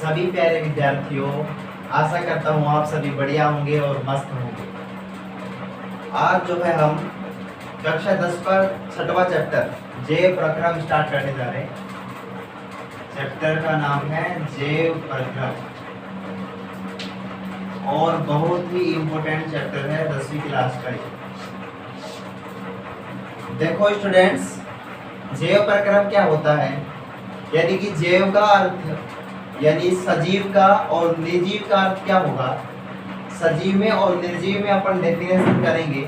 सभी प्यारे विद्यार्थियों, आशा करता हूँ आप सभी बढ़िया होंगे और मस्त होंगे। आज जो है हम कक्षा 10 पर छठवां चैप्टर जैव प्रक्रम स्टार्ट करने जा रहे हैं। चैप्टर का नाम है जैव प्रक्रम और बहुत ही इम्पोर्टेंट चैप्टर है 10वीं क्लास का। देखो स्टूडेंट्स, जैव प्रक्रम क्या होता है, यानी कि जैव का अर्थ यानी सजीव का और निर्जीव का अर्थ क्या होगा। सजीव में और निर्जीव में अपन डेफिनेशन करेंगे।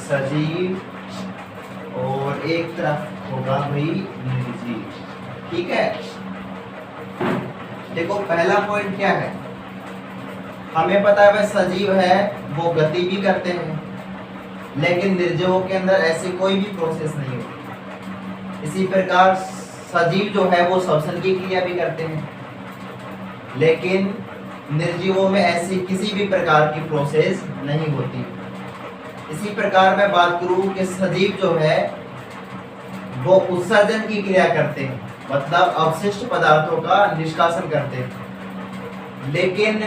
सजीव और एक तरफ होगा भाई निर्जीव। ठीक है, देखो पहला पॉइंट क्या है, हमें पता है भाई सजीव है वो गति भी करते हैं, लेकिन निर्जीवों के अंदर ऐसी कोई भी प्रोसेस नहीं होती। इसी प्रकार सजीव जो है वो श्वसन की क्रिया भी करते हैं, लेकिन निर्जीवों में ऐसी किसी भी प्रकार की प्रोसेस नहीं होती। इसी प्रकार मैं बात करूं कि सजीव जो है वो उत्सर्जन की क्रिया करते हैं, मतलब अवशिष्ट पदार्थों का निष्कासन करते हैं, लेकिन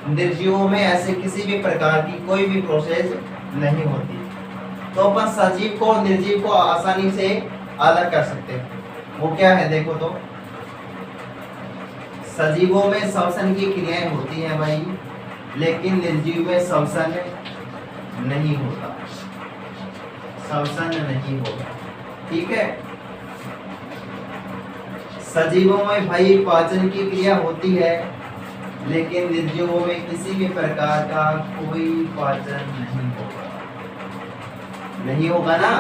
निर्जीवों में ऐसे किसी भी प्रकार की कोई भी प्रोसेस नहीं होती। तो अपन सजीव को और निर्जीव को आसानी से अलग कर सकते हैं। वो क्या है देखो, तो सजीवों में श्वसन की क्रियाएं होती हैं भाई, लेकिन निर्जीव में श्वसन नहीं होता, श्वसन नहीं होता। ठीक है, सजीवों में भाई पाचन की क्रिया होती है, लेकिन निर्जीवों में किसी भी प्रकार का कोई पाचन नहीं होगा, नहीं होगा ना।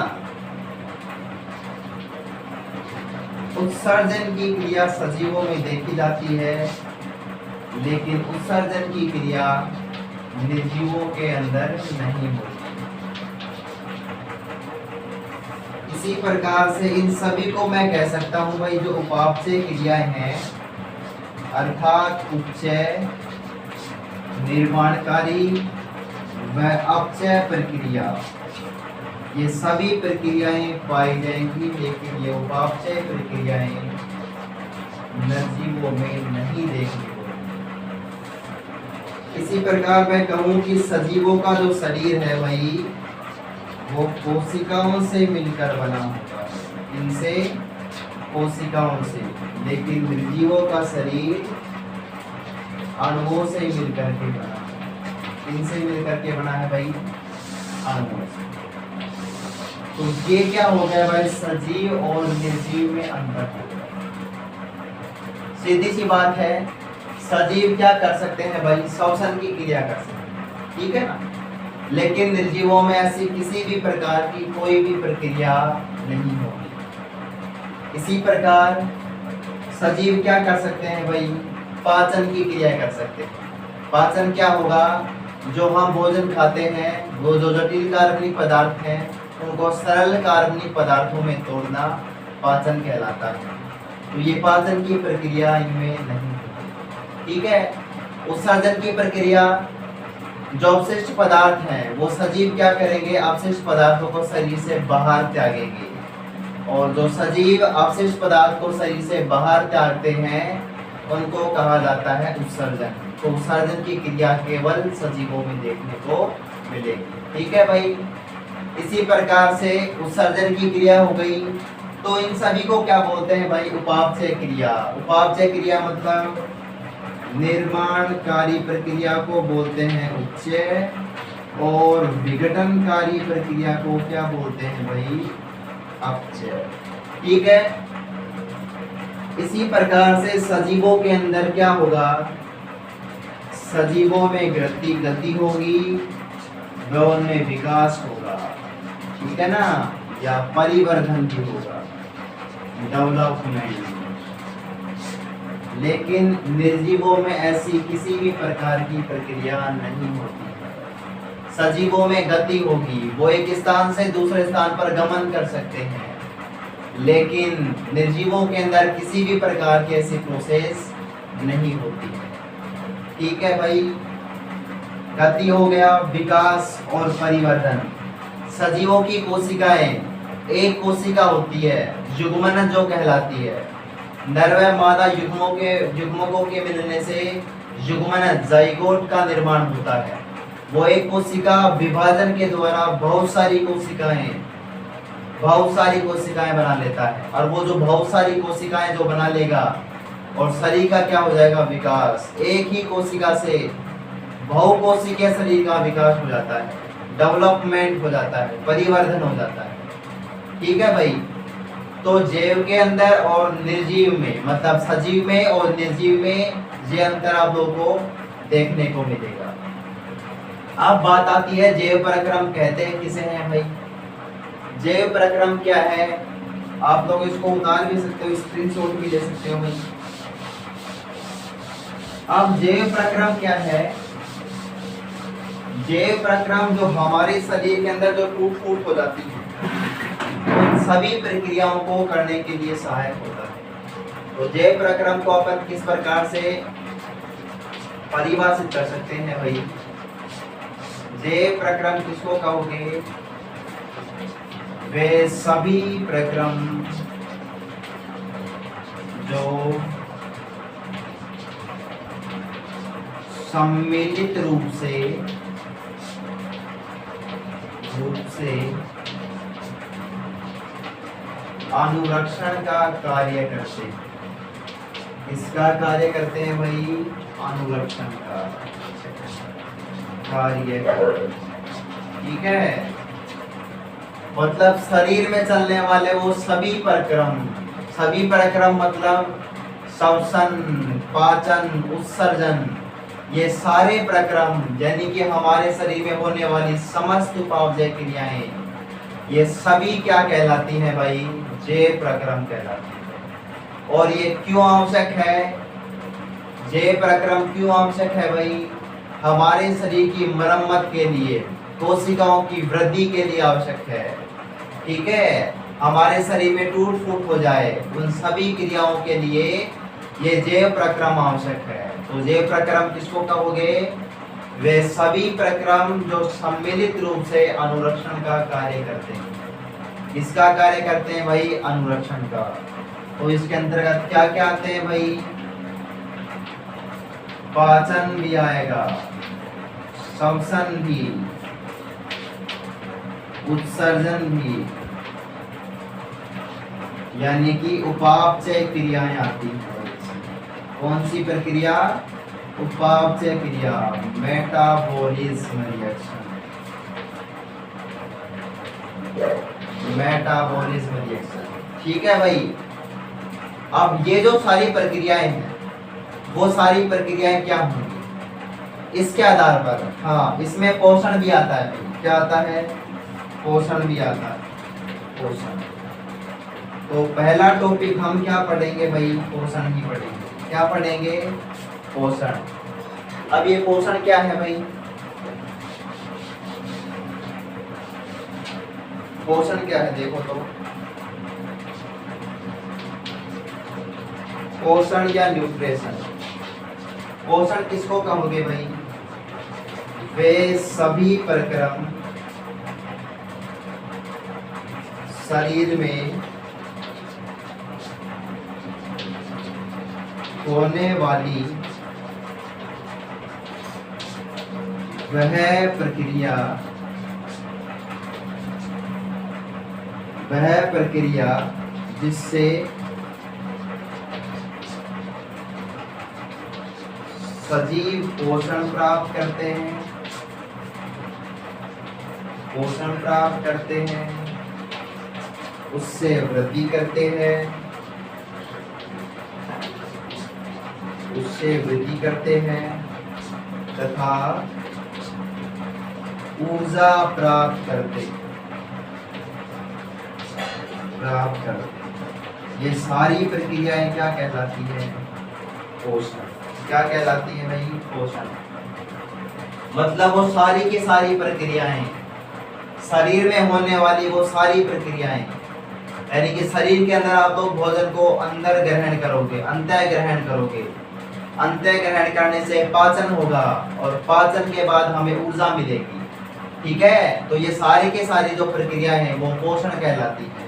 उत्सर्जन की क्रिया सजीवों में देखी जाती है, लेकिन उत्सर्जन की क्रिया निर्जीवों के अंदर नहीं होती। इसी प्रकार से इन सभी को मैं कह सकता हूं भाई जो उपापचय क्रियाएं हैं, अर्थात उपचय, निर्माणकारी व अपचय प्रक्रिया, ये सभी प्रक्रियाएं पाई जाएंगी, लेकिन ये उपापचय प्रक्रियाएं निर्जीवों में नहीं देखने को। इसी प्रकार मैं कहूं कि सजीवों का जो शरीर है भाई वो कोशिकाओं से मिलकर बना होगा, इनसे कोशिकाओं से, लेकिन निर्जीवों का शरीर अणुओं से मिलकर के बना, इनसे मिलकर के बना है भाई अणुओं से। तो ये क्या हो गया भाई, सजीव और निर्जीव में अंतर हो गया। सीधी सी बात है, सजीव क्या कर सकते हैं भाई, श्वसन की क्रिया कर सकते हैं, ठीक है ना, लेकिन निर्जीवों में ऐसी किसी भी प्रकार की कोई भी प्रक्रिया नहीं होगी। इसी प्रकार सजीव क्या कर सकते हैं भाई, पाचन की क्रिया कर सकते हैं। पाचन क्या होगा, जो हम भोजन खाते हैं वो जो जटिल कार्बनिक पदार्थ हैं उनको सरल कार्बनिक पदार्थों में तोड़ना पाचन कहलाता है। तो ये पाचन की प्रक्रिया इनमें नहीं होती। ठीक है, उत्सर्जन की प्रक्रिया, जो अवशिष्ट पदार्थ हैं वो सजीव क्या करेंगे, अवशिष्ट पदार्थों को शरीर से बाहर त्यागेंगे, और जो सजीव अवशिष्ट पदार्थ को शरीर से बाहर त्यागते हैं उनको कहा जाता है उत्सर्जन। तो उत्सर्जन की क्रिया केवल सजीवों में देखने को मिलेगी। ठीक है भाई, इसी प्रकार से उत्सर्जन की क्रिया हो गई, तो इन सभी को क्या बोलते हैं भाई, उपापचय क्रिया। उपापचय क्रिया मतलब निर्माणकारी प्रक्रिया को बोलते हैं उपचय, और विघटनकारी प्रक्रिया को क्या बोलते हैं भाई, अपचय। ठीक है, इसी प्रकार से सजीवों के अंदर क्या होगा, सजीवों में गति होगी व उनमें विकास होगा, ठीक है ना, या परिवर्धन भी होगा, डेवलपमेंट। लेकिन निर्जीवों में ऐसी किसी भी प्रकार की प्रक्रिया नहीं होती है। सजीवों में गति होगी, वो एक स्थान से दूसरे स्थान पर गमन कर सकते हैं, लेकिन निर्जीवों के अंदर किसी भी प्रकार की ऐसी प्रोसेस नहीं होती है। ठीक है भाई, गति हो गया, विकास और परिवर्तन। सजीवों की कोशिकाएं एक कोशिका होती है, युग्मन जो कहलाती है, नर व मादा युग्मकों के मिलने से युग्मन जाइगोट का निर्माण होता है। वो एक कोशिका विभाजन के द्वारा बहुत सारी कोशिकाएं बना लेता है, और वो जो बहुत सारी कोशिकाएं जो बना लेगा और शरीर का क्या हो जाएगा, विकास। एक ही कोशिका से बहुकोशिकीय शरीर का विकास हो जाता है, डेवलपमेंट हो जाता है, परिवर्धन हो जाता है। ठीक है भाई। तो जैव के अंदर और निर्जीव में, मतलब सजीव में और निर्जीव में ये अंतर आप लोगों को देखने को मिलेगा। अब बात आती है जैव प्रक्रम कहते हैं किसे हैं भाई। जैव प्रक्रम क्या है, आप लोग इसको उतार भी सकते हो, स्क्रीनशॉट भी ले सकते हो भाई। अब जैव प्रक्रम क्या है, जैव प्रक्रम जो हमारे शरीर के अंदर जो टूट फूट हो जाती है उन सभी प्रक्रियाओं को करने के लिए सहायक होता है। तो जैव प्रक्रम को अपन किस प्रकार से परिभाषित कर सकते हैं भाई। जैव प्रक्रम किसको कहोगे, वे सभी प्रक्रम जो सम्मिलित रूप से अनुरक्षण का कार्य करते हैं। इसका कार्य करते हैं भाई, अनुरक्षण का कार्य। ठीक है, मतलब शरीर में चलने वाले वो सभी प्रक्रम मतलब श्वसन, पाचन, उत्सर्जन, ये सारे प्रक्रम यानी कि हमारे शरीर में होने वाली समस्त उपापचय क्रियाएं, ये सभी क्या कहलाती हैं भाई, जैव प्रक्रम कहलाती है। और ये क्यों आवश्यक है, जैव प्रक्रम क्यों आवश्यक है भाई, हमारे शरीर की मरम्मत के लिए, कोशिकाओं की वृद्धि के लिए आवश्यक है। ठीक है, हमारे शरीर में टूट फूट हो जाए उन सभी क्रियाओं के लिए ये जैव प्रक्रम आवश्यक है। तो जैव प्रक्रम किसको कहोगे, वे सभी प्रक्रम जो सम्मिलित रूप से अनुरक्षण का कार्य करते हैं। किसका कार्य करते हैं भाई, अनुरक्षण का। तो इसके अंतर्गत क्या क्या आते हैं भाई, पाचन भी आएगा, श्वसन भी, उत्सर्जन भी, यानी कि उपापचय क्रियाएं आती हैं। कौन सी प्रक्रिया, उपापचय क्रिया, मेटाबॉलिज्म रिएक्शन, मेटाबॉलिज्म रिएक्शन। ठीक है भाई। अब ये जो सारी प्रक्रियाएं हैं वो सारी प्रक्रियाएं क्या होंगी, इसके आधार पर, हाँ, इसमें पोषण भी आता है भाई। क्या आता है, पोषण भी आता है, पोषण। तो पहला टॉपिक हम क्या पढ़ेंगे भाई, पोषण ही पढ़ेंगे। क्या पढ़ेंगे, पोषण। अब ये पोषण क्या है भाई, पोषण क्या है देखो तो, पोषण या न्यूट्रिशन। पोषण किसको कहोगे भाई, वे सभी प्रक्रम शरीर में होने वाली वह प्रक्रिया जिससे सजीव पोषण प्राप्त करते हैं, उससे वृद्धि करते हैं तथा ऊर्जा प्राप्त करते। ये सारी प्रक्रियाएं क्या कहलाती है, पोषण। क्या कहलाती है भाई, पोषण। मतलब वो सारी की सारी प्रक्रियाएं, शरीर में होने वाली वो सारी प्रक्रियाएं, यानी कि शरीर के अंदर आप लोग भोजन को अंदर ग्रहण करोगे, अंतः ग्रहण करोगे, अंतः ग्रहण करने से पाचन होगा और पाचन के बाद हमें ऊर्जा मिलेगी। ठीक है, तो ये सारी के सारी जो प्रक्रिया है वो पोषण कहलाती है।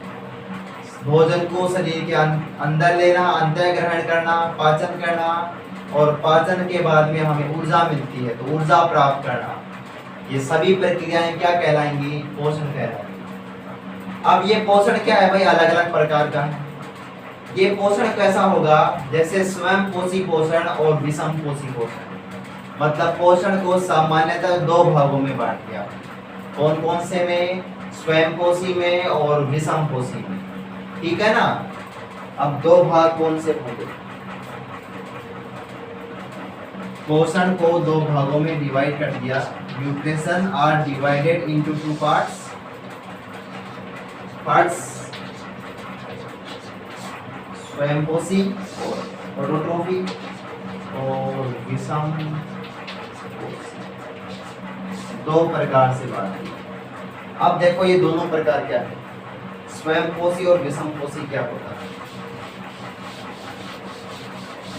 भोजन को शरीर के अंदर लेना, अंतर ग्रहण करना, पाचन करना, और पाचन के बाद में हमें ऊर्जा मिलती है तो ऊर्जा प्राप्त करना, ये सभी प्रक्रियाएं क्या कहलाएंगी? पोषण कहलाएंगी। अब ये पोषण क्या है भाई? अलग अलग प्रकार का है। ये पोषण कैसा होगा? जैसे स्वयं पोषी पोषण और विषम पोषी पोषण। मतलब पोषण को सामान्यतः दो भागों में बांट दिया। कौन कौन से में? स्वयं पोषी में और विषम पोषी में। ठीक है ना? अब दो भाग कौन से होंगे? पोषण को दो भागों में डिवाइड कर दिया। Nutrition are divided into two parts. स्वयं पोषी और ऑटोट्रोफी और विषम पोषी, दो प्रकार से बात की। अब देखो ये दोनों प्रकार क्या है? स्वयं पोषी और विषम पोषी क्या होता है?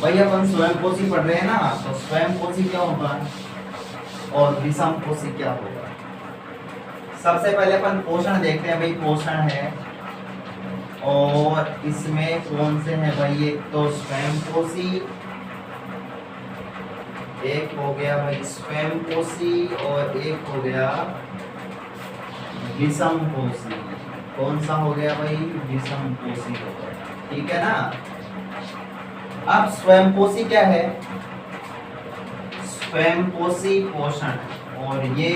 भाई अपन स्वयं पोषी पढ़ रहे हैं ना, तो स्वयं पोषी क्या होगा और विषम पोषी क्या होगा? सबसे पहले अपन पोषण देखते हैं। भाई पोषण है और इसमें कौन से हैं भाई? एक तो स्वयं पोषी, एक हो गया भाई स्वयं पोषी और एक हो गया विषम पोषी। कौन सा हो गया भाई? विषम पोषी हो गया। ठीक है ना? अब स्वयं पोषी क्या है? स्वयं पोषी पोषण, और ये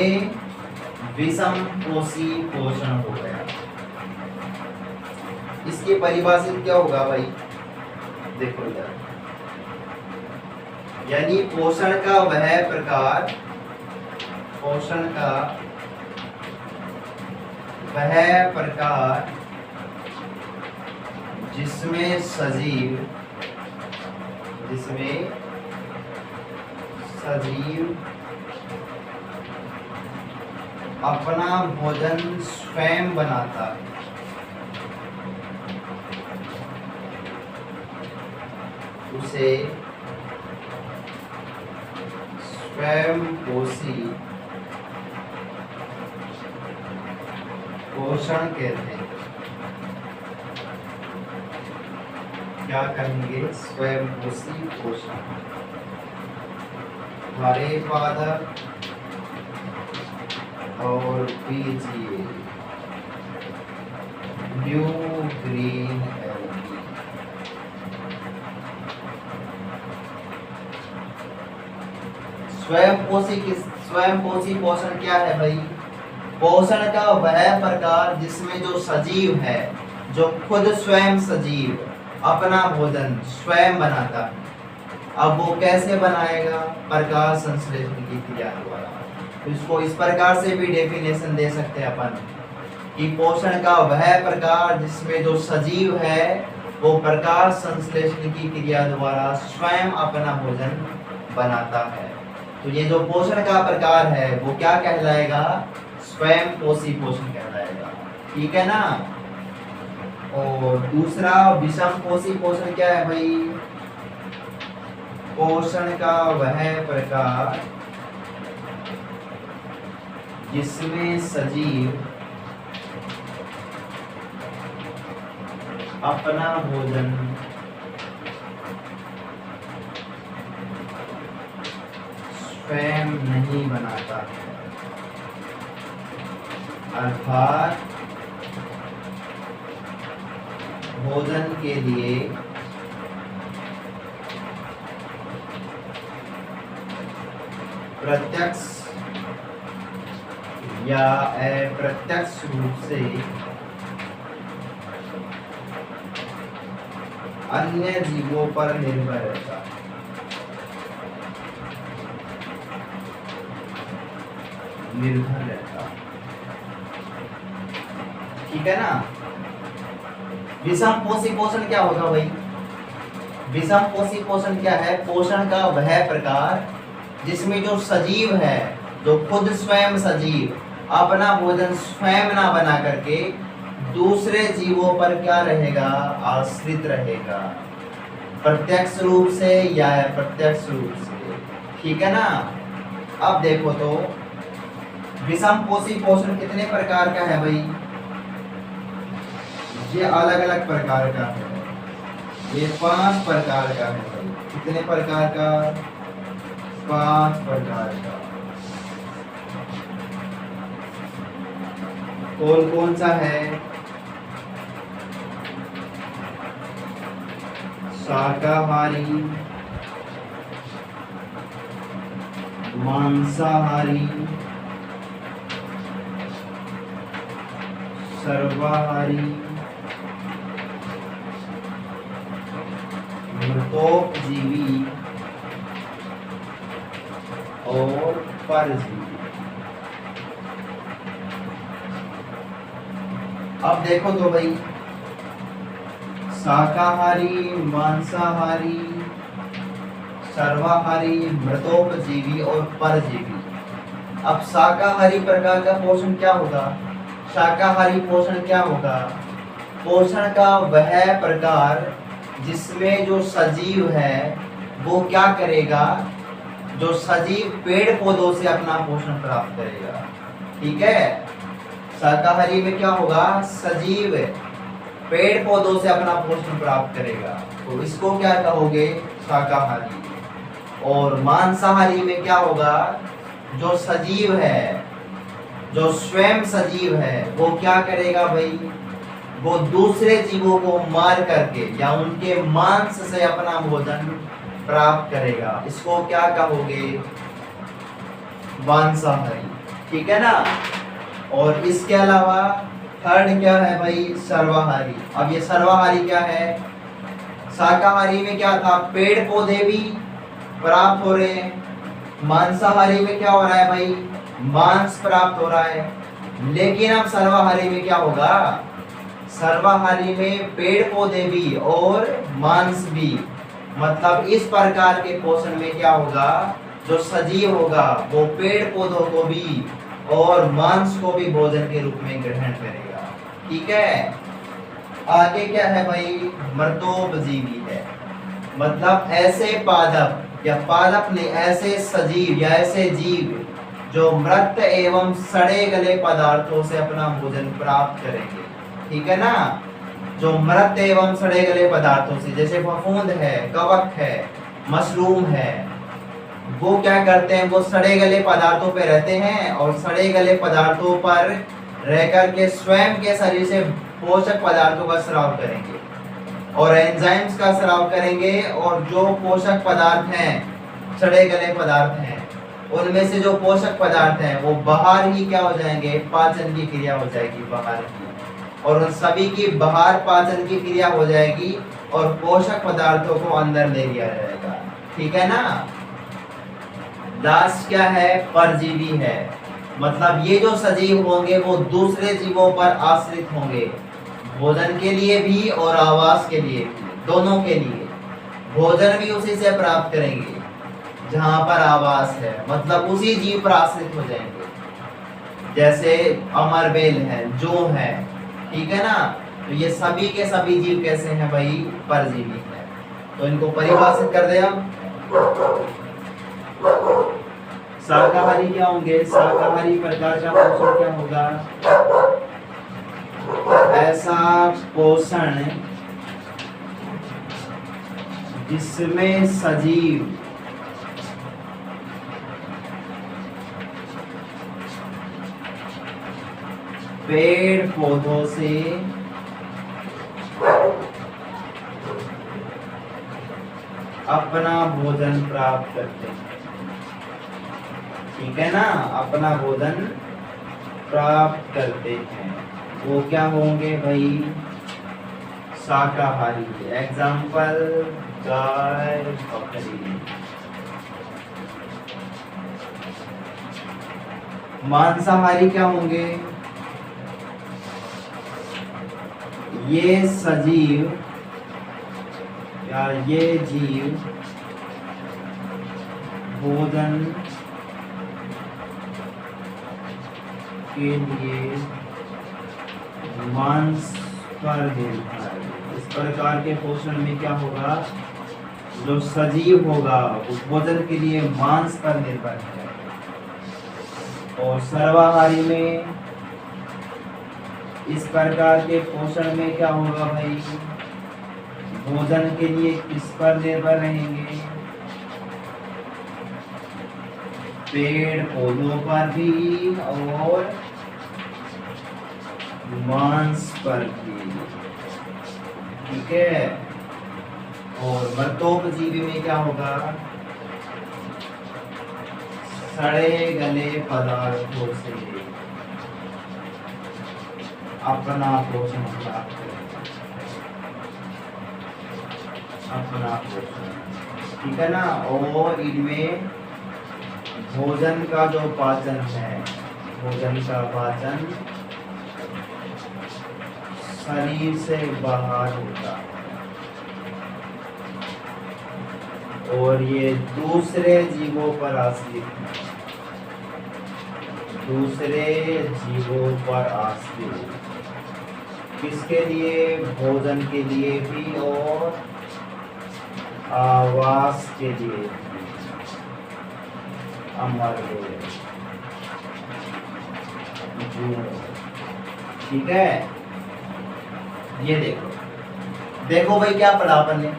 विषम पोषी पोषण हो गया। इसकी परिभाषित क्या होगा भाई? देखो इधर, यानी पोषण का वह प्रकार, पोषण का वह प्रकार जिसमें सजीव अपना भोजन स्वयं बनाता है, उसे स्वयं पोषी पोषण कहते हैं। क्या कहेंगे? स्वयं पोषी पोषण। हरे पादप और बीजीए ब्लू ग्रीन एल्गी। स्वयं पोषी पोषण क्या है भाई? पोषण का वह प्रकार जिसमें जो सजीव है, जो खुद स्वयं सजीव अपना भोजन स्वयं बनाता है। अब वो कैसे बनाएगा? प्रकाश संश्लेषण की क्रिया द्वारा। तो इसको इस प्रकार से भी डेफिनेशन दे सकते हैं अपन कि पोषण का वह प्रकार जिसमें जो सजीव है वो प्रकाश संश्लेषण की क्रिया द्वारा स्वयं अपना भोजन बनाता है। तो ये जो पोषण का प्रकार है वो क्या कहलाएगा? स्वयं पोषी पोषण कहलाएगा। ठीक है ना? और दूसरा विषम पोषी पोषण क्या है भाई? पोषण का वह प्रकार जिसमें सजीव अपना भोजन स्वयं नहीं बनाता है, अर्थात भोजन के लिए प्रत्यक्ष या अप्रत्यक्ष रूप से अन्य जीवों पर निर्भर रहता है। ठीक है ना? विषम पोषी पोषण क्या होगा भाई? विषम पोषी पोषण क्या है? पोषण का वह प्रकार जिसमें जो सजीव है, जो खुद स्वयं सजीव अपना भोजन स्वयं ना बना करके दूसरे जीवों पर क्या रहेगा? आश्रित रहेगा, प्रत्यक्ष रूप से या अप्रत्यक्ष रूप से। ठीक है ना? अब देखो तो विषम पोषी पोषण कितने प्रकार का है भाई? ये अलग अलग प्रकार का है, ये 5 प्रकार का है भाई। कितने प्रकार का? 5 प्रकार का। कौन कौन सा है? शाकाहारी, मांसाहारी, सर्वाहारी, मृतोपजीवी और परजीवी। अब देखो तो भाई, शाकाहारी, मांसाहारी, सर्वाहारी, मृतोपजीवी और परजीवी। अब शाकाहारी प्रकार का पोषण क्या होगा? शाकाहारी पोषण क्या होगा? पोषण का वह प्रकार जिसमें जो सजीव है वो क्या करेगा? जो सजीव पेड़ पौधों से अपना पोषण प्राप्त करेगा। ठीक है, शाकाहारी में क्या होगा? सजीव पेड़ पौधों से अपना पोषण प्राप्त करेगा, तो इसको क्या कहोगे? शाकाहारी। और मांसाहारी में क्या होगा? जो सजीव है, जो स्वयं सजीव है, वो क्या करेगा भाई? वो दूसरे जीवों को मार करके या उनके मांस से अपना भोजन प्राप्त करेगा। इसको क्या कहोगे? मांसाहारी। ठीक है ना। और इसके अलावा थर्ड क्या है भाई? सर्वाहारी। अब ये सर्वाहारी क्या है? शाकाहारी में क्या था? पेड़ पौधे भी प्राप्त हो रहे हैं। मांसाहारी में क्या हो रहा है भाई? मांस प्राप्त हो रहा है। लेकिन अब सर्वाहारी में क्या होगा? सर्वाहारी में पेड़ पौधे भी और मांस भी। मतलब इस प्रकार के पोषण में क्या होगा? जो सजीव होगा वो पेड़ पौधों को भी और मांस को भी भोजन के रूप में ग्रहण करेगा। ठीक है। आगे क्या है भाई? मृतोपजीवी है। मतलब ऐसे पादप या पादप ने ऐसे सजीव या ऐसे जीव जो मृत एवं सड़े गले पदार्थों से अपना भोजन प्राप्त करेंगे। ठीक है ना। जो मृत एवं सड़े गले पदार्थों से, जैसे फफूंद है, कवक है, मशरूम है, वो क्या करते हैं? वो सड़े गले पदार्थों पे रहते हैं और सड़े गले पदार्थों पर रह करके स्वयं के शरीर से पोषक पदार्थों का स्राव करेंगे और एंजाइम्स का स्राव करेंगे। और जो पोषक पदार्थ हैं, सड़े गले पदार्थ हैं, उनमें से जो पोषक पदार्थ हैं वो बाहर ही क्या हो जाएंगे? पाचन की क्रिया हो जाएगी बाहर की, और उन सभी की बाहर पाचन की क्रिया हो जाएगी और पोषक पदार्थों को अंदर ले लिया जाएगा। ठीक है ना। लास्ट क्या है? परजीवी है। मतलब ये जो सजीव होंगे वो दूसरे जीवों पर आश्रित होंगे, भोजन के लिए भी और आवास के लिए भी, दोनों के लिए। भोजन भी उसी से प्राप्त करेंगे जहां पर आवास है, मतलब उसी जीव पर आश्रित हो जाएंगे। जैसे अमरबेल है, जो है, ठीक है ना। तो ये सभी के सभी जीव कैसे हैं भाई? परजीवी है। तो इनको परिभाषित कर दे हम। शाकाहारी क्या होंगे? शाकाहारी प्रकार का पोषण क्या होगा? ऐसा पोषण जिसमें सजीव पेड़ पौधों से अपना भोजन प्राप्त करते हैं। ठीक है ना। अपना भोजन प्राप्त करते हैं, वो क्या होंगे भाई? शाकाहारी। एग्जाम्पल गाय, बकरी। मांसाहारी क्या होंगे? ये सजीव या ये जीव भोजन के लिए मांस पर निर्भर है। इस प्रकार के पोषण में क्या होगा? जो सजीव होगा वो भोजन के लिए मांस पर निर्भर है। और सर्वाहारी में इस प्रकार के पोषण में क्या होगा भाई, भोजन के लिए किस पर निर्भर रहेंगे, पेड़ पौधों पर भी और मांस पर भी, ठीक है। और मृतोपजीवी में क्या होगा, सड़े गले पदार्थों से अपना पोषण प्राप्त करेगा, अपना पोषण, ठीक है ना। और इनमें भोजन का जो पाचन है, भोजन का पाचन शरीर से बाहर होता है और ये दूसरे जीवों पर आश्रित है, दूसरे जीवों पर आश्रित, किसके लिए, भोजन के लिए भी और आवास के लिए भी, अमर ठीक है। ये देखो, देखो भाई क्या पढ़ा अपन ने,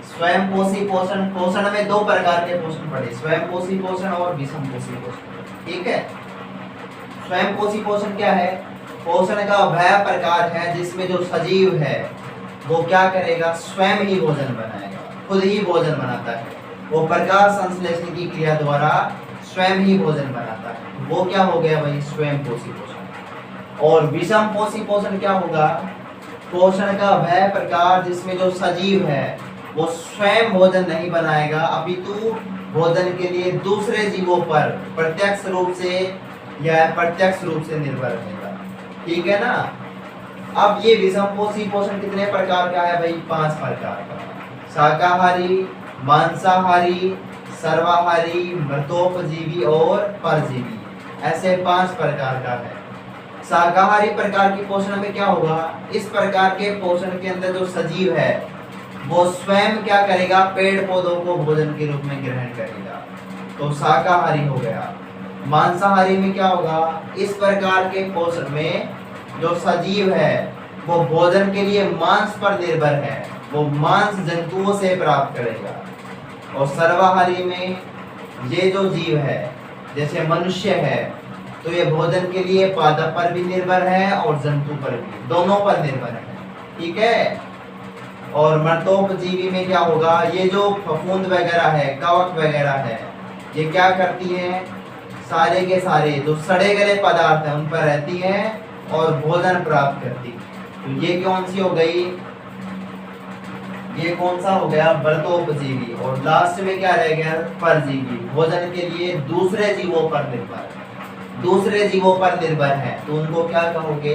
स्वयं पोषी पोषण, पोषण में दो प्रकार के पोषण पढ़े, स्वयं पोषी पोषण और विषम पोषी पोषण, ठीक है। स्वयं पोषी पोषण क्या है, पोषण का वह प्रकार है जिसमें जो सजीव है वो क्या करेगा, स्वयं ही भोजन बनाएगा, खुद ही भोजन बनाता है, वो प्रकाश संश्लेषण की क्रिया द्वारा स्वयं ही भोजन बनाता है, वो क्या हो गया भाई, स्वयं पोषी पोषण। और विषम पोषी पोषण क्या होगा, पोषण का वह प्रकार जिसमें जो सजीव है वो स्वयं भोजन नहीं बनाएगा, अपितु भोजन के लिए दूसरे जीवों पर प्रत्यक्ष रूप से या अप्रत्यक्ष रूप से निर्भर रहेगा, ठीक है ना। अब ये विषम पोषी पोषण कितने प्रकार का है भाई, 5 प्रकार का, शाकाहारी, मांसाहारी, सर्वाहारी, मृतोपजीवी और परजीवी, ऐसे 5 प्रकार का है। शाकाहारी प्रकार के पोषण में क्या होगा, इस प्रकार के पोषण के अंदर जो सजीव है वो स्वयं क्या करेगा, पेड़ पौधों को भोजन के रूप में ग्रहण करेगा, तो शाकाहारी हो गया। मांसाहारी में क्या होगा, इस प्रकार के पोषण में जो सजीव है वो भोजन के लिए मांस पर निर्भर है, वो मांस जंतुओं से प्राप्त करेगा। और सर्वाहारी में ये जो जीव है जैसे मनुष्य है तो ये भोजन के लिए पादप पर भी निर्भर है और जंतु पर भी, दोनों पर निर्भर है, ठीक है। और मृतोपजीवी में क्या होगा, ये जो फफूंद वगैरह है, कवक वगैरह है, ये क्या करती हैं, सारे के सारे जो सड़े गले पदार्थ हैं उन पर रहती हैं और भोजन प्राप्त करती। तो ये कौन सी हो गई, ये कौन सा हो गया, मृतोपजीवी। और लास्ट में क्या रह गया, परजीवी, भोजन के लिए दूसरे जीवों पर निर्भर, दूसरे जीवों पर निर्भर है, तो उनको क्या कहोगे,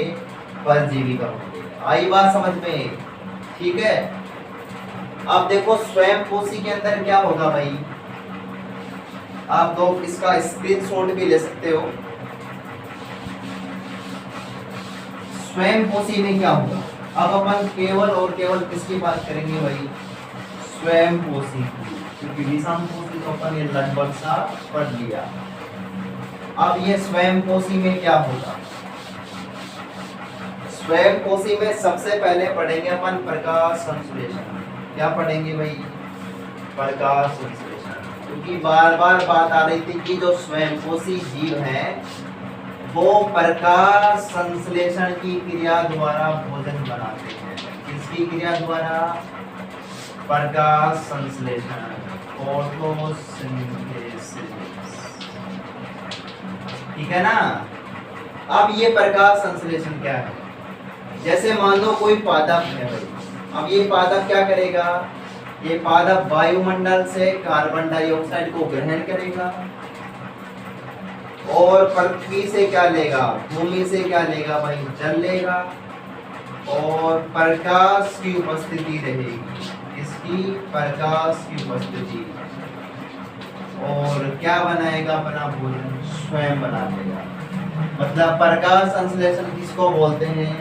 परजीवी कहोगे। आई बात समझ में, ठीक है। अब देखो स्वयं पोषी के अंदर क्या होगा भाई, आप लोग इसका स्क्रीनशॉट भी ले सकते हो। स्वयं पोषी में क्या होगा, अब अपन केवल और केवल किसकी बात करेंगे भाई, स्वयं पोषी, क्योंकि विषम पोषी तो अपन ये लगभग सा पढ़ लिया। अब ये स्वयं पोषी में क्या होगा, स्वयं पोषी में सबसे पहले पढ़ेंगे अपन प्रकाश संश्लेषण। क्या पढ़ेंगे भाई, प्रकाश संश्लेषण, क्योंकि बार बार बात आ रही थी कि जो स्वयं पोषी जीव है वो प्रकाश संश्लेषण की क्रिया द्वारा भोजन बनाते हैं। किसकी क्रिया द्वारा, प्रकाश संश्लेषण, फोटोसिंथेसिस, ठीक है ना। अब ये प्रकाश संश्लेषण क्या है, जैसे मान लो कोई पादप है भाई, अब ये पादप क्या करेगा, ये पादप वायुमंडल से कार्बन डाइऑक्साइड को ग्रहण करेगा और पृथ्वी से क्या लेगा, भूमि से क्या लेगा भाई, जल लेगा और प्रकाश की उपस्थिति रहेगी, इसकी प्रकाश की उपस्थिति, और क्या बनाएगा, अपना भोजन स्वयं बना लेगा। मतलब प्रकाश संश्लेषण किसको बोलते हैं,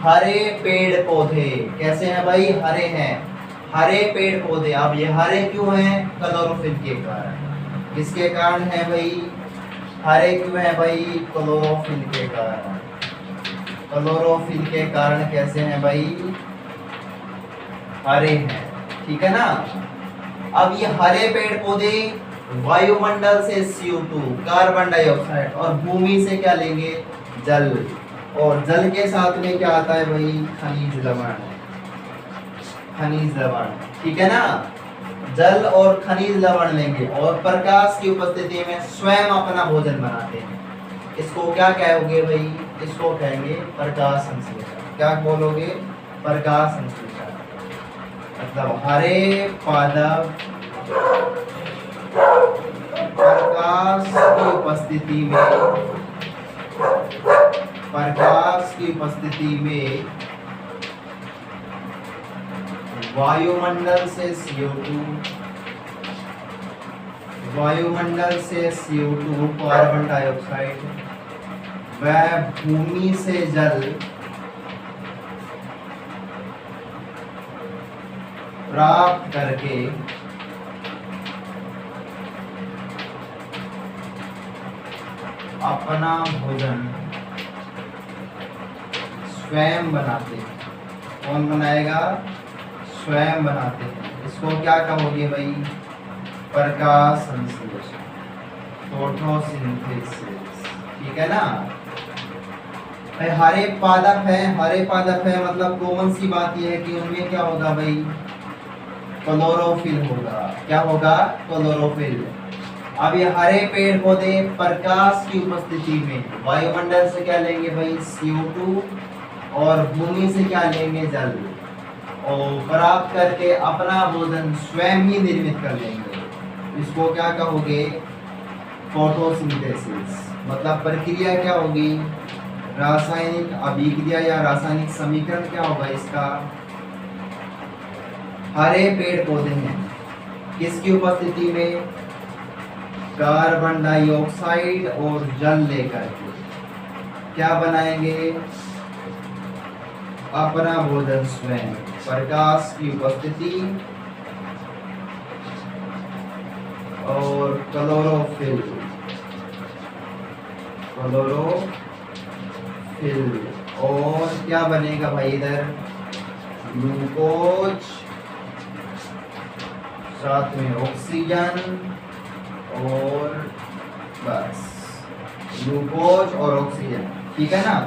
हरे पेड़ पौधे, कैसे हैं भाई, हरे हैं, हरे पेड़ पौधे। अब ये हरे क्यों हैं, क्लोरोफिल के कारण, किसके कारण है भाई, हरे क्यों है भाई, क्लोरोफिल के कारण। क्लोरोफिल के कारण कैसे हैं भाई? हरे हैं, ठीक है ना। अब ये हरे पेड़ पौधे वायुमंडल से CO2 कार्बन डाइऑक्साइड और भूमि से क्या लेंगे? जल। और जल के साथ में क्या आता है भाई? खनिज लवण। खनिज लवण, ठीक है ना। जल और खनिज लवण लेंगे और प्रकाश की उपस्थिति में स्वयं अपना भोजन बनाते हैं। इसको क्या कहोगे भाई? इसको कहेंगे प्रकाश संश्लेषण। क्या बोलोगे? प्रकाश संश्लेषण। मतलब हरे पादप प्रकाश की उपस्थिति में, प्रकाश की उपस्थिति में वायुमंडल से CO2, वायुमंडल से CO2 कार्बन डाइऑक्साइड व भूमि से जल प्राप्त करके अपना भोजन स्वयं बनाते हैं। कौन बनाएगा? स्वयं बनाते हैं। इसको क्या कहोगे भाई? प्रकाश संश्लेषण, फोटोसिंथेसिस, ठीक है ना। भाई हरे पादप है, हरे पादप है मतलब कॉमन सी बात यह है कि उनमें क्या होगा भाई? क्लोरोफिल होगा। क्या होगा? क्लोरोफिल। अब ये हरे पेड़ पौधे प्रकाश की उपस्थिति में वायुमंडल से क्या लेंगे भाई? CO2 और भूमि से क्या लेंगे? जल। और प्राप्त करके अपना भोजन स्वयं ही निर्मित कर लेंगे। इसको क्या कहोगे? फोटोसिंथेसिस। मतलब प्रक्रिया क्या होगी? रासायनिक अभिक्रिया या रासायनिक समीकरण क्या होगा इसका? हरे पेड़ पौधे हैं, किसकी उपस्थिति में? कार्बन डाइऑक्साइड और जल लेकर के क्या बनाएंगे? अपना भोजन स्वयं। प्रकाश की उपस्थिति और क्लोरोफिल, क्लोरोफिल और क्या बनेगा भाई इधर? ग्लूकोज, साथ में ऑक्सीजन और बस ग्लूकोज और ऑक्सीजन, ठीक है ना।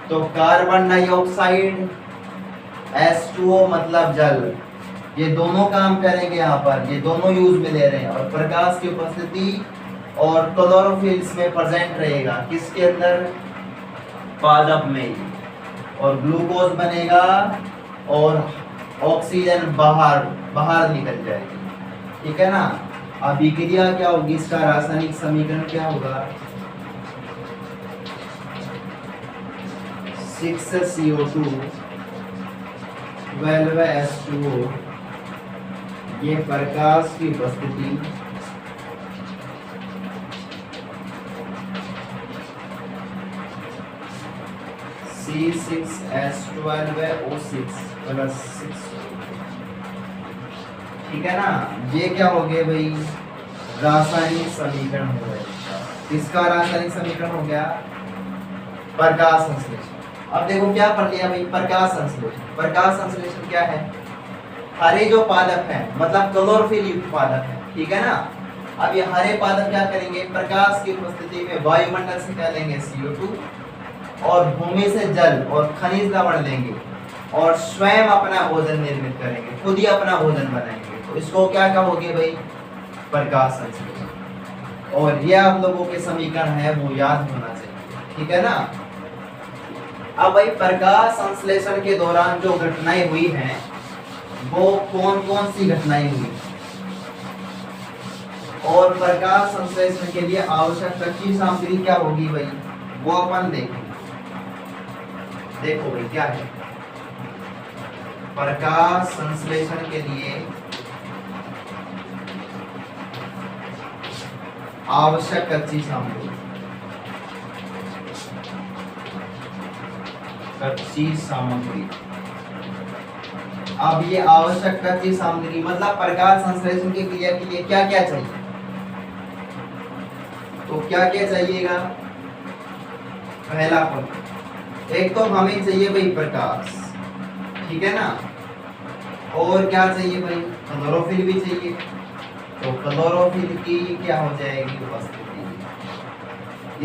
तो कार्बन डाइऑक्साइड H2O मतलब जल, ये दोनों काम करेंगे यहाँ पर, ये दोनों यूज में ले रहे हैं। और प्रकाश की उपस्थिति और क्लोरोफिल इसमें प्रेजेंट रहेगा, किसके अंदर? पादप में। और ग्लूकोज बनेगा और ऑक्सीजन बाहर बाहर निकल जाएगी, ठीक है ना। अभिक्रिया क्या होगी? इसका रासायनिक समीकरण क्या होगा? 6CO2 12H2O। ये प्रकाश की उपस्थिति C6H12O6 प्लस 6, ठीक है ना। ये क्या हो गया भाई? रासायनिक समीकरण हो गया। किसका रासायनिक समीकरण हो गया? प्रकाश संश्लेषण। अब देखो क्या पढ़ लिया भाई? प्रकाश संश्लेषण। प्रकाश संश्लेषण क्या है? हरे जो पादप है मतलब क्लोरोफिल युक्त पादप है, ठीक है ना। अब ये हरे पादप क्या करेंगे? प्रकाश की उपस्थिति में वायुमंडल से क्या लेंगे? CO2 और भूमि से जल और खनिज लवण लेंगे और स्वयं अपना भोजन निर्मित करेंगे, खुद ही अपना भोजन बनाएंगे। तो इसको क्या कहोगे भाई? प्रकाश संश्लेषण। और ये आप लोगों के समीकरण है वो याद होना चाहिए, ठीक है ना। अब भाई प्रकाश संश्लेषण के दौरान जो घटनाएं हुई हैं वो कौन कौन सी घटनाएं हुई और प्रकाश संश्लेषण के लिए आवश्यक कच्ची सामग्री क्या होगी भाई? वो अपन देखेंगे। देखो भाई क्या है प्रकाश संश्लेषण के लिए आवश्यक कच्ची सामग्री। कच्ची सामग्री। अब ये आवश्यक कच्ची सामग्री मतलब प्रकाश संश्लेषण की क्रिया के लिए क्या क्या चाहिए? तो क्या क्या चाहिएगा? पहला पॉइंट एक तो हमें चाहिए भाई प्रकाश, ठीक है ना, और क्या चाहिए भाई, क्लोरोफिल भी चाहिए। तो क्लोरोफिल की क्या हो जाएगी उपस्थिति,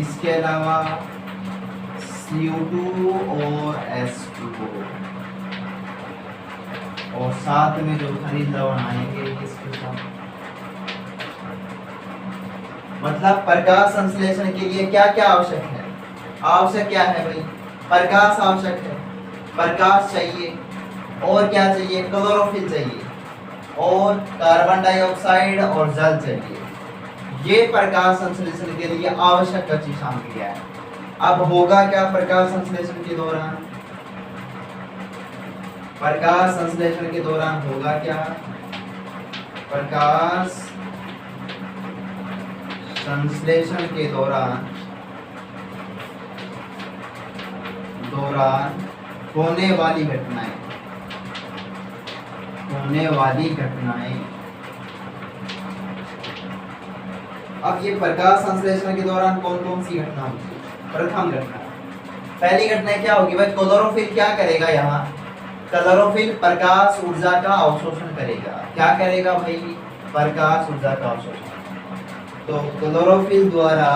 इसके अलावा CO2 और H2O, और साथ में जो खनिज लवण आएंगे इसके साथ। मतलब प्रकाश संश्लेषण के लिए क्या क्या आवश्यक है, आवश्यक क्या है भाई, प्रकाश आवश्यक है, प्रकाश चाहिए, और क्या चाहिए, क्लोरोफिल चाहिए, और कार्बन डाइऑक्साइड और जल चाहिए। ये प्रकाश संश्लेषण के लिए आवश्यक कच्ची सामग्री है। अब होगा क्या प्रकाश संश्लेषण के दौरान, प्रकाश संश्लेषण के दौरान होगा क्या, प्रकाश संश्लेषण के दौरान होने वाली घटनाएं, अब ये प्रकाश संश्लेषण के दौरान कौन कौन सी घटना होती है। प्रथम घटना, पहली घटना क्या होगी भाई, क्लोरोफिल क्या करेगा, यहाँ क्लोरोफिल प्रकाश ऊर्जा का अवशोषण करेगा। क्या करेगा भाई, प्रकाश ऊर्जा का अवशोषण। तो क्लोरोफिल द्वारा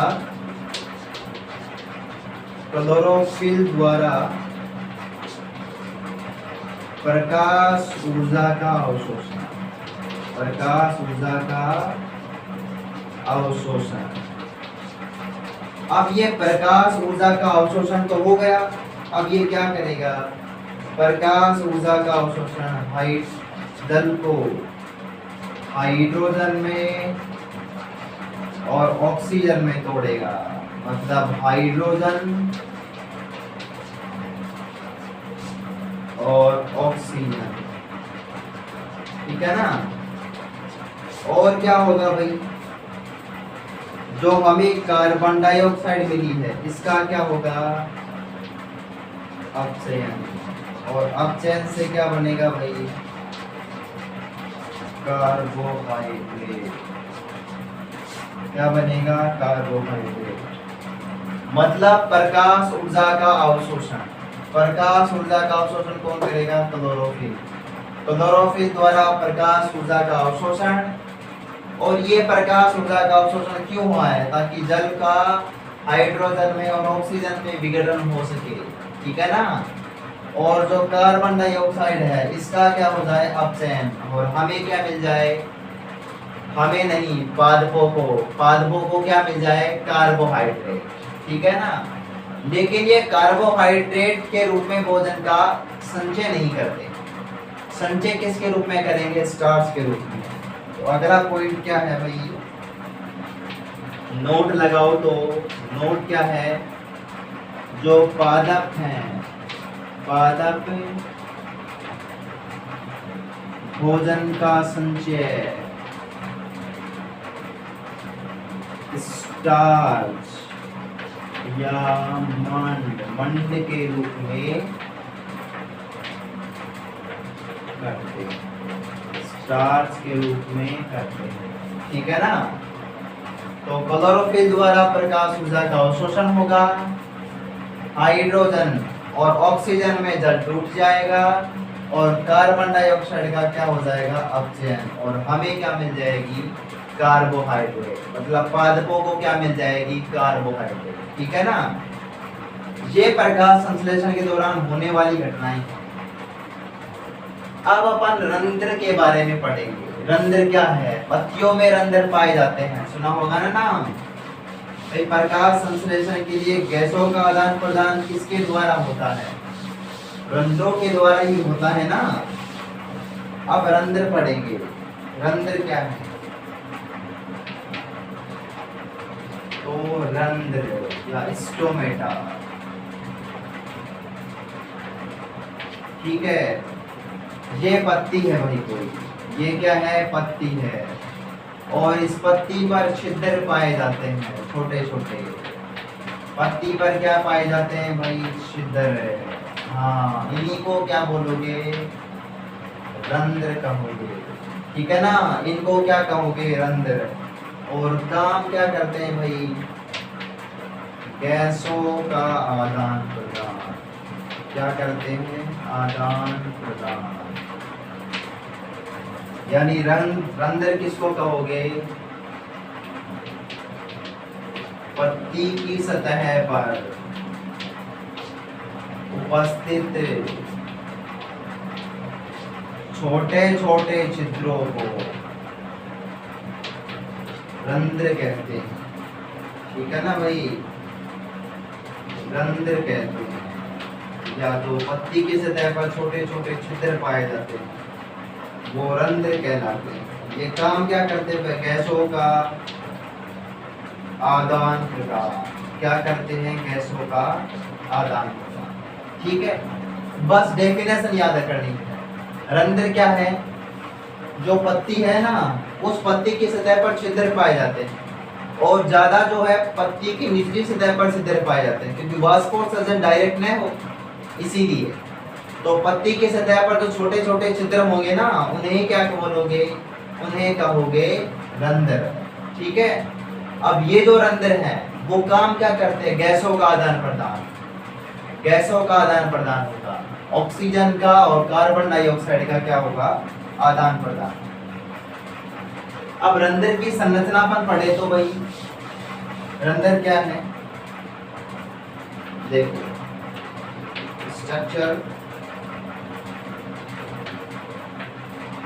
प्रकाश ऊर्जा का अवशोषण, अब ये प्रकाश ऊर्जा का अवशोषण तो हो गया। अब ये क्या करेगा, प्रकाश ऊर्जा का अवशोषण जल को हाइड्रोजन में और ऑक्सीजन में तोड़ेगा। मतलब हाइड्रोजन और ऑक्सीजन, ठीक है ना। और क्या होगा भाई, जो हमें कार्बन डाइऑक्साइड मिली है इसका क्या होगा, अपचयन, और अपचयन से क्या बनेगा भाई, कार्बोहाइड्रेट। क्या बनेगा, कार्बोहाइड्रेट। मतलब प्रकाश ऊर्जा का अवशोषण, प्रकाश ऊर्जा का अवशोषण कौन करेगा, क्लोरोफिल। क्लोरोफिल द्वारा प्रकाश ऊर्जा का अवशोषण। और ये प्रकाश ऊर्जा का अवशोषण क्यों हुआ है, ताकि जल का हाइड्रोजन में और ऑक्सीजन में विघटन हो सके, ठीक है ना। और जो कार्बन डाइऑक्साइड है इसका क्या हो जाए, अपचयन, और हमें क्या मिल जाए, हमें नहीं, पादपों को क्या मिल जाए, कार्बोहाइड्रेट, ठीक है ना। लेकिन ये कार्बोहाइड्रेट के रूप में भोजन का संचय नहीं करते। संचय किसके रूप में करेंगे, स्टार्च के रूप में। तो अगला पॉइंट क्या है भाई, नोट लगाओ। तो नोट क्या है, जो पादप हैं, पादप भोजन का संचय स्टार्च या मंड के रूप में करते, स्टार्च के रूप में करते हैं, ठीक है ना। तो क्लोरोफिल द्वारा प्रकाश ऊर्जा का अवशोषण होगा, हाइड्रोजन और ऑक्सीजन में जल टूट जाएगा, और कार्बन डाइऑक्साइड का क्या हो जाएगा, अपचयन, और हमें क्या मिल जाएगी, कार्बोहाइड्रेट। मतलब पादपों को क्या मिल जाएगी, कार्बोहाइड्रेट, ठीक है ना। ये प्रकाश संश्लेषण के दौरान होने वाली घटनाएं। अब अपन रंध्र के बारे में पढ़ेंगे। रंध्र क्या है, पत्तियों में रंध्र पाए जाते हैं, सुना होगा ना नाम। भाई प्रकाश संश्लेषण के लिए गैसों का आदान प्रदान किसके द्वारा होता है, रंध्रों के द्वारा ही होता है ना। अब रंध्र पढ़ेंगे। रंध्र क्या है, तो रंध्र या स्टोमेटा, ठीक है। ये पत्ती है भाई कोई, ये क्या है, पत्ती है, और इस पत्ती पर छिद्र पाए जाते हैं, छोटे छोटे। पत्ती पर क्या पाए जाते हैं भाई, छिद्र। हाँ, इन्हीं को क्या बोलोगे, रंध्र कहोगे, ठीक है ना। इनको क्या कहोगे, रंध्र। और काम क्या करते हैं भाई, गैसों का आदान प्रदान, क्या करते हैं? आदान प्रदान। यानी रंध्र किसको कहोगे? पत्ती की सतह पर उपस्थित छोटे छोटे छिद्रों को रंध्र कहते हैं। ठीक है ना भाई, रंध्र कहते हैं। या तो पत्ती की सतह पर छोटे छोटे छिद्र पाए जाते हैं, वो रंध्र कहलाते हैं। ये काम क्या करते हैं? गैसों का आदान प्रदान। क्या करते हैं? गैसों का आदान प्रदान। ठीक है, बस डेफिनेशन याद करनी है। रंध्र क्या है? जो पत्ती है ना, उस पत्ती की सतह पर छिद्र पाए जाते हैं, और ज्यादा जो है पत्ती की निचली सतह पर छिद्र पाए जाते हैं, क्योंकि वाष्पोत्सर्जन डायरेक्ट नहीं हो, इसीलिए। तो पत्ती की सतह पर जो छोटे छोटे छिद्र होंगे ना, उन्हें क्या बोलोगे? उन्हें कहोगे रंध्र। ठीक है, अब ये जो रंध्र है वो काम क्या करते हैं? गैसों का आदान प्रदान। गैसों का आदान प्रदान होगा, ऑक्सीजन का और कार्बन डाइऑक्साइड का क्या होगा? आदान प्रदान। अब रंध्र की संरचना पर पढ़े तो भाई, रंध्र क्या है? देखो,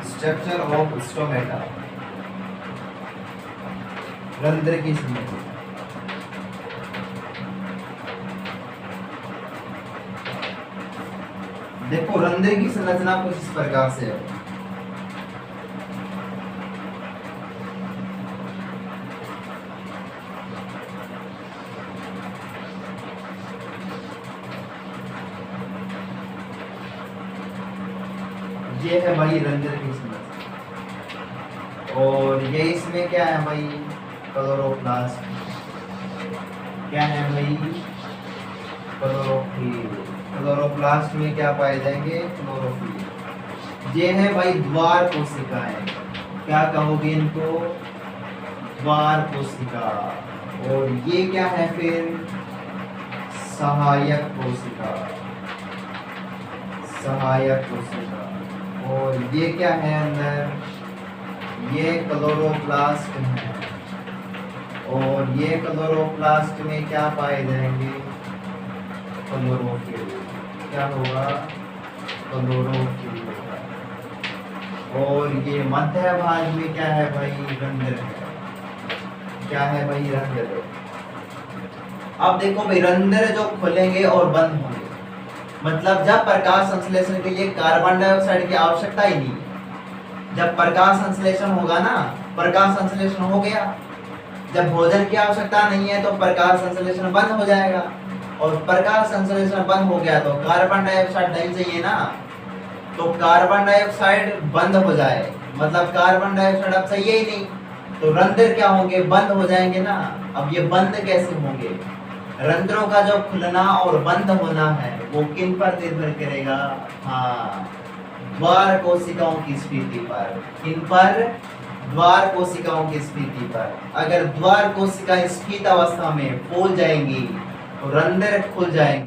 स्ट्रक्चर ऑफ स्टोमेटा, रंध्र की संरचना। देखो, रंध्र की संरचना कुछ इस प्रकार से है। ये है भाई रंध्र की संरचना, और ये इसमें क्या है भाई? क्लोरोप्लास्ट। क्या है भाई? क्लोरोफिल। क्लोरोप्लास्ट में क्या पाए जाएंगे? क्लोरोफिल। ये है भाई द्वार कोशिकाएं। क्या कहोगे इनको? द्वार कोशिका। और ये क्या है फिर? सहायक कोशिका। सहायक कोशिका। और ये क्या है अंदर? ये क्लोरोप्लास्ट है, और ये क्लोरोप्लास्ट में क्या पाए जाएंगे? क्लोरोफिल। क्या होगा? क्लोरोफिल होगा। और ये मध्य भाग में क्या है भाई? रंध्र है। क्या है भाई? रंध्र। अब देखो भाई, रंध्र जो खुलेंगे और बंद होंगे, मतलब जब प्रकाश संश्लेषण के लिए कार्बन डाइऑक्साइड की आवश्यकता ही नहीं है। जब प्रकाश संश्लेषण होगा ना, प्रकाश संश्लेषण हो गया, जब भोजन की आवश्यकता नहीं है तो प्रकाश संश्लेषण बंद हो जाएगा, और प्रकाश संश्लेषण बंद हो गया तो कार्बन डाइऑक्साइड नहीं चाहिए ना, तो कार्बन डाइऑक्साइड बंद हो जाए, मतलब कार्बन डाइऑक्साइड अब चाहिए ही नहीं, तो रंध्र क्या होंगे? बंद हो जाएंगे ना। अब ये बंद कैसे होंगे? रंध्रों का जो खुलना और बंद होना है वो किन पर निर्भर करेगा? हाँ, द्वार कोशिकाओं की स्थिति पर। किन पर? द्वार कोशिकाओं की स्थिति पर। अगर द्वार कोशिका स्थित अवस्था में फूल जाएंगी तो रंध्र खुल जाएंगे।